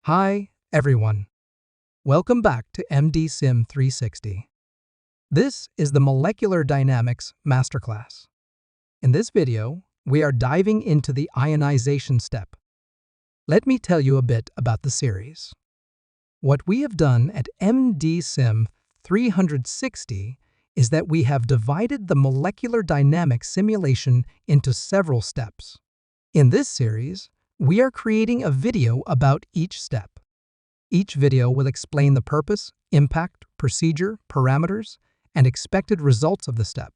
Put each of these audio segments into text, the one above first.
Hi, everyone. Welcome back to MD-Sim 360. This is the Molecular Dynamics Masterclass. In this video, we are diving into the ionization step. Let me tell you a bit about the series. What we have done at MD-Sim 360 is that we have divided the molecular dynamics simulation into several steps. In this series, we are creating a video about each step. Each video will explain the purpose, impact, procedure, parameters, and expected results of the step.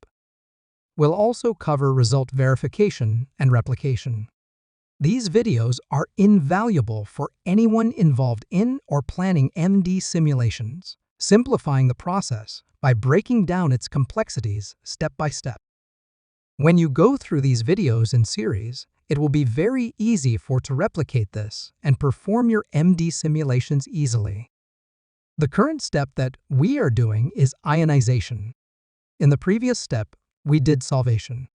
We'll also cover result verification and replication. These videos are invaluable for anyone involved in or planning MD simulations, simplifying the process by breaking down its complexities step by step. When you go through these videos in series, it will be very easy to replicate this and perform your MD simulations easily. The current step that we are doing is ionization. In the previous step, we did solvation.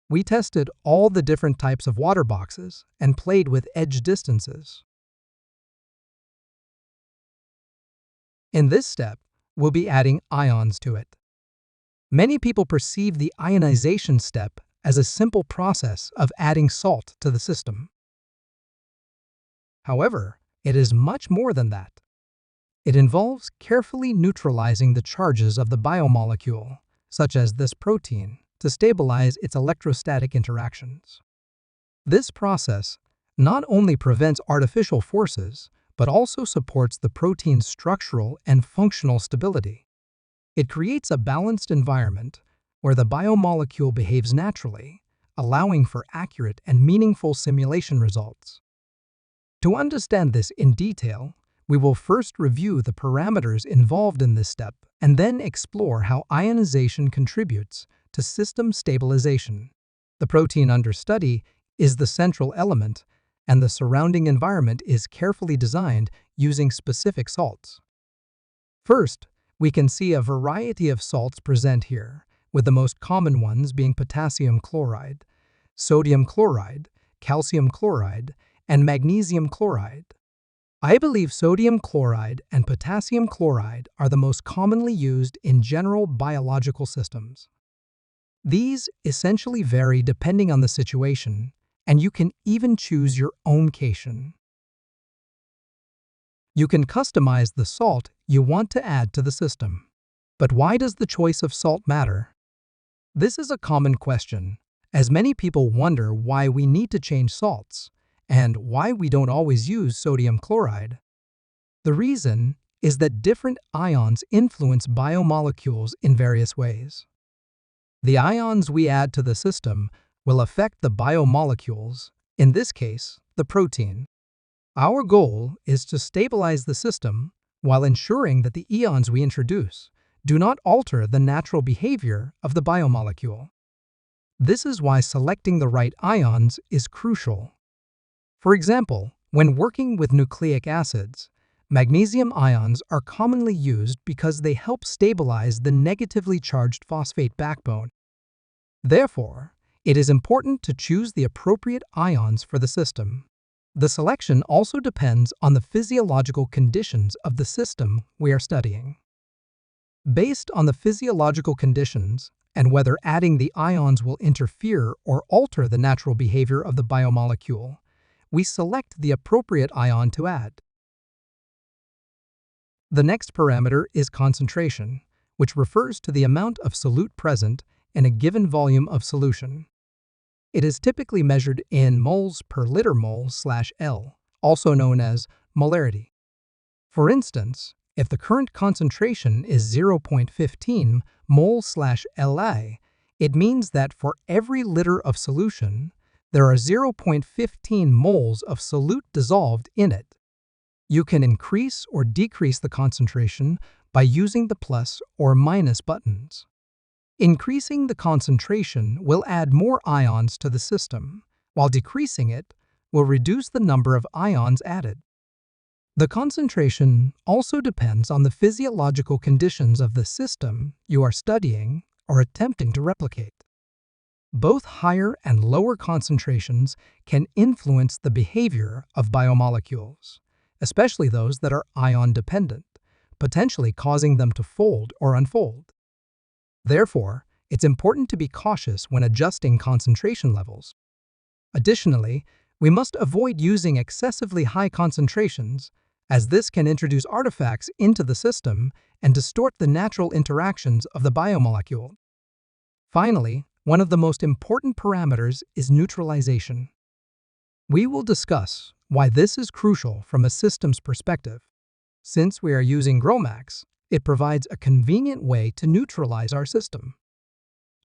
We tested all the different types of water boxes and played with edge distances. In this step, we'll be adding ions to it. Many people perceive the ionization step as a simple process of adding salt to the system. However, it is much more than that. It involves carefully neutralizing the charges of the biomolecule, such as this protein, to stabilize its electrostatic interactions. This process not only prevents artificial forces, but also supports the protein's structural and functional stability. It creates a balanced environment where the biomolecule behaves naturally, allowing for accurate and meaningful simulation results. To understand this in detail, we will first review the parameters involved in this step and then explore how ionization contributes to system stabilization. The protein under study is the central element, and the surrounding environment is carefully designed using specific salts. First, we can see a variety of salts present here, with the most common ones being potassium chloride, sodium chloride, calcium chloride, and magnesium chloride. I believe sodium chloride and potassium chloride are the most commonly used in general biological systems. These essentially vary depending on the situation, and you can even choose your own cation. You can customize the salt you want to add to the system. But why does the choice of salt matter? This is a common question, as many people wonder why we need to change salts and why we don't always use sodium chloride. The reason is that different ions influence biomolecules in various ways. The ions we add to the system will affect the biomolecules, in this case, the protein. Our goal is to stabilize the system while ensuring that the ions we introduce do not alter the natural behavior of the biomolecule. This is why selecting the right ions is crucial. For example, when working with nucleic acids, magnesium ions are commonly used because they help stabilize the negatively charged phosphate backbone. Therefore, it is important to choose the appropriate ions for the system. The selection also depends on the physiological conditions of the system we are studying. Based on the physiological conditions and whether adding the ions will interfere or alter the natural behavior of the biomolecule, we select the appropriate ion to add. The next parameter is concentration, which refers to the amount of solute present in a given volume of solution. It is typically measured in moles per liter mole/L, also known as molarity. For instance, if the current concentration is 0.15 mole/Li, it means that for every liter of solution, there are 0.15 moles of solute dissolved in it. You can increase or decrease the concentration by using the plus or minus buttons. Increasing the concentration will add more ions to the system, while decreasing it will reduce the number of ions added. The concentration also depends on the physiological conditions of the system you are studying or attempting to replicate. Both higher and lower concentrations can influence the behavior of biomolecules, especially those that are ion-dependent, potentially causing them to fold or unfold. Therefore, it's important to be cautious when adjusting concentration levels. Additionally, we must avoid using excessively high concentrations, as this can introduce artifacts into the system and distort the natural interactions of the biomolecule. Finally, one of the most important parameters is neutralization. We will discuss why this is crucial from a systems perspective. Since we are using GROMACS, it provides a convenient way to neutralize our system.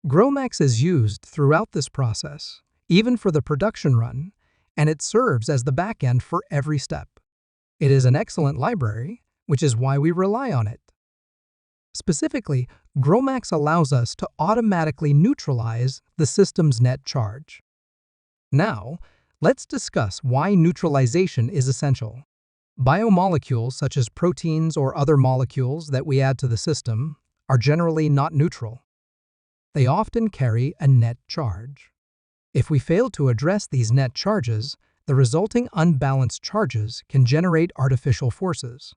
GROMACS is used throughout this process, even for the production run, and it serves as the backend for every step. It is an excellent library, which is why we rely on it. Specifically, GROMACS allows us to automatically neutralize the system's net charge. Now, let's discuss why neutralization is essential. Biomolecules such as proteins or other molecules that we add to the system are generally not neutral. They often carry a net charge. If we fail to address these net charges, the resulting unbalanced charges can generate artificial forces.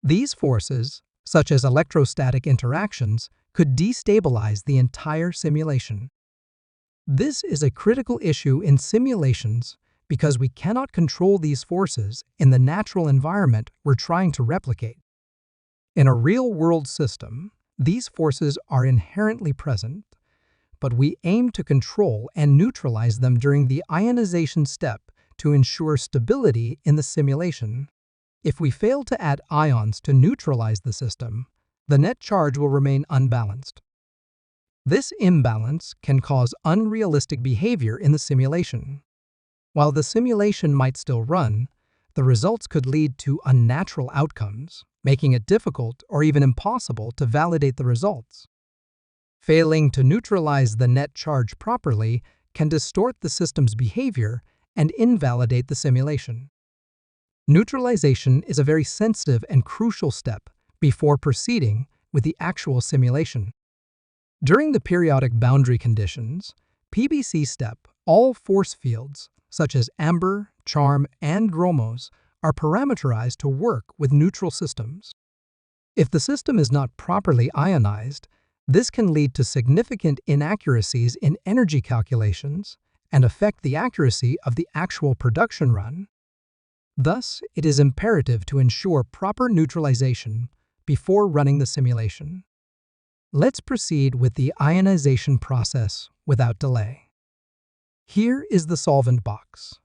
These forces, such as electrostatic interactions, could destabilize the entire simulation. This is a critical issue in simulations because we cannot control these forces in the natural environment we're trying to replicate. In a real-world system, these forces are inherently present, but we aim to control and neutralize them during the ionization step to ensure stability in the simulation. If we fail to add ions to neutralize the system, the net charge will remain unbalanced. This imbalance can cause unrealistic behavior in the simulation. While the simulation might still run, the results could lead to unnatural outcomes, making it difficult or even impossible to validate the results. Failing to neutralize the net charge properly can distort the system's behavior and invalidate the simulation. Neutralization is a very sensitive and crucial step before proceeding with the actual simulation. During the periodic boundary conditions, PBC step, all force fields, such as amber, charm, and gromos, are parameterized to work with neutral systems. If the system is not properly ionized, this can lead to significant inaccuracies in energy calculations and affect the accuracy of the actual production run. Thus, it is imperative to ensure proper neutralization before running the simulation. Let's proceed with the ionization process without delay. Here is the solvent box.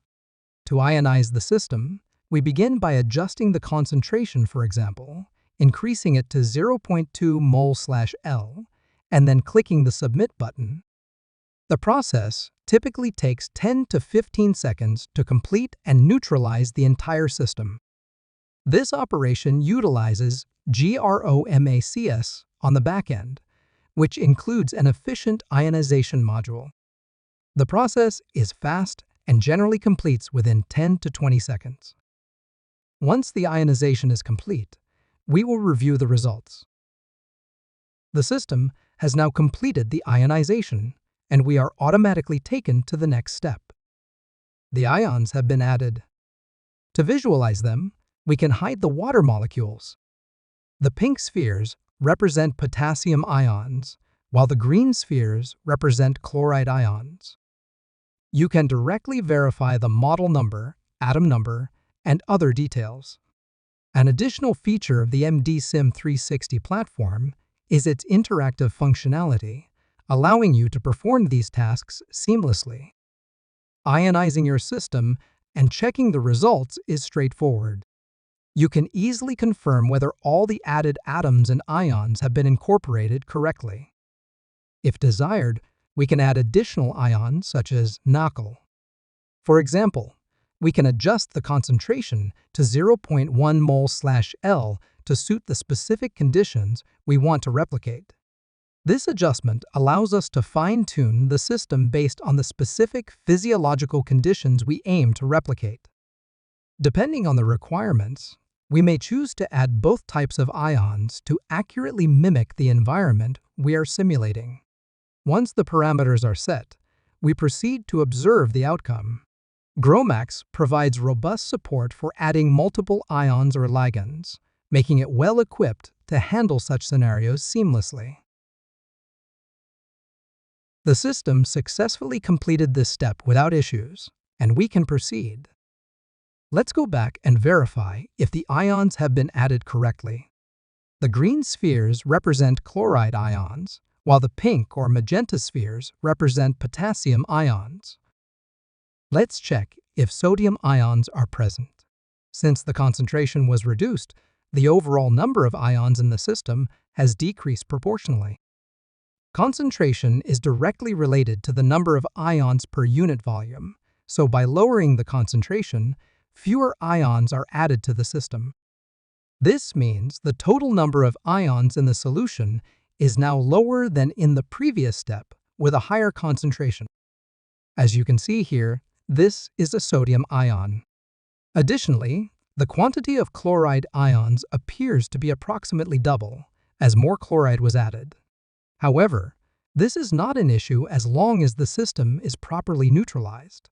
To ionize the system, we begin by adjusting the concentration, for example, increasing it to 0.2 mol/L, and then clicking the Submit button. The process typically takes 10 to 15 seconds to complete and neutralize the entire system. This operation utilizes GROMACS on the back end, which includes an efficient ionization module. The process is fast and generally completes within 10 to 20 seconds. Once the ionization is complete, we will review the results. The system has now completed the ionization, and we are automatically taken to the next step. The ions have been added. To visualize them, we can hide the water molecules. The pink spheres represent potassium ions, while the green spheres represent chloride ions. You can directly verify the model number, atom number, and other details. An additional feature of the MDSIM 360 platform is its interactive functionality, allowing you to perform these tasks seamlessly. Ionizing your system and checking the results is straightforward. You can easily confirm whether all the added atoms and ions have been incorporated correctly. If desired, we can add additional ions such as NaCl. For example, we can adjust the concentration to 0.1 mol/L to suit the specific conditions we want to replicate. This adjustment allows us to fine-tune the system based on the specific physiological conditions we aim to replicate. Depending on the requirements, we may choose to add both types of ions to accurately mimic the environment we are simulating. Once the parameters are set, we proceed to observe the outcome. GROMACS provides robust support for adding multiple ions or ligands, making it well equipped to handle such scenarios seamlessly. The system successfully completed this step without issues, and we can proceed. Let's go back and verify if the ions have been added correctly. The green spheres represent chloride ions, while the pink or magenta spheres represent potassium ions. Let's check if sodium ions are present. Since the concentration was reduced, the overall number of ions in the system has decreased proportionally. Concentration is directly related to the number of ions per unit volume, so by lowering the concentration, fewer ions are added to the system. This means the total number of ions in the solution is now lower than in the previous step with a higher concentration. As you can see here, this is a sodium ion. Additionally, the quantity of chloride ions appears to be approximately double, as more chloride was added. However, this is not an issue as long as the system is properly neutralized.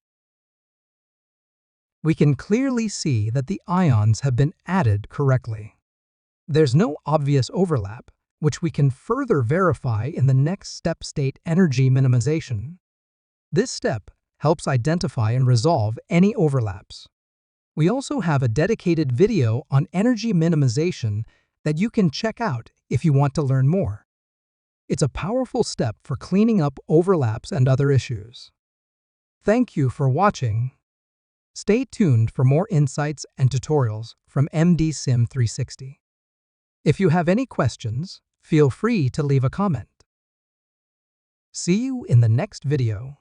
We can clearly see that the ions have been added correctly. There's no obvious overlap, which we can further verify in the next step state energy minimization. This step helps identify and resolve any overlaps. We also have a dedicated video on energy minimization that you can check out if you want to learn more. It's a powerful step for cleaning up overlaps and other issues. Thank you for watching. Stay tuned for more insights and tutorials from MD Sim 360. If you have any questions, feel free to leave a comment. See you in the next video.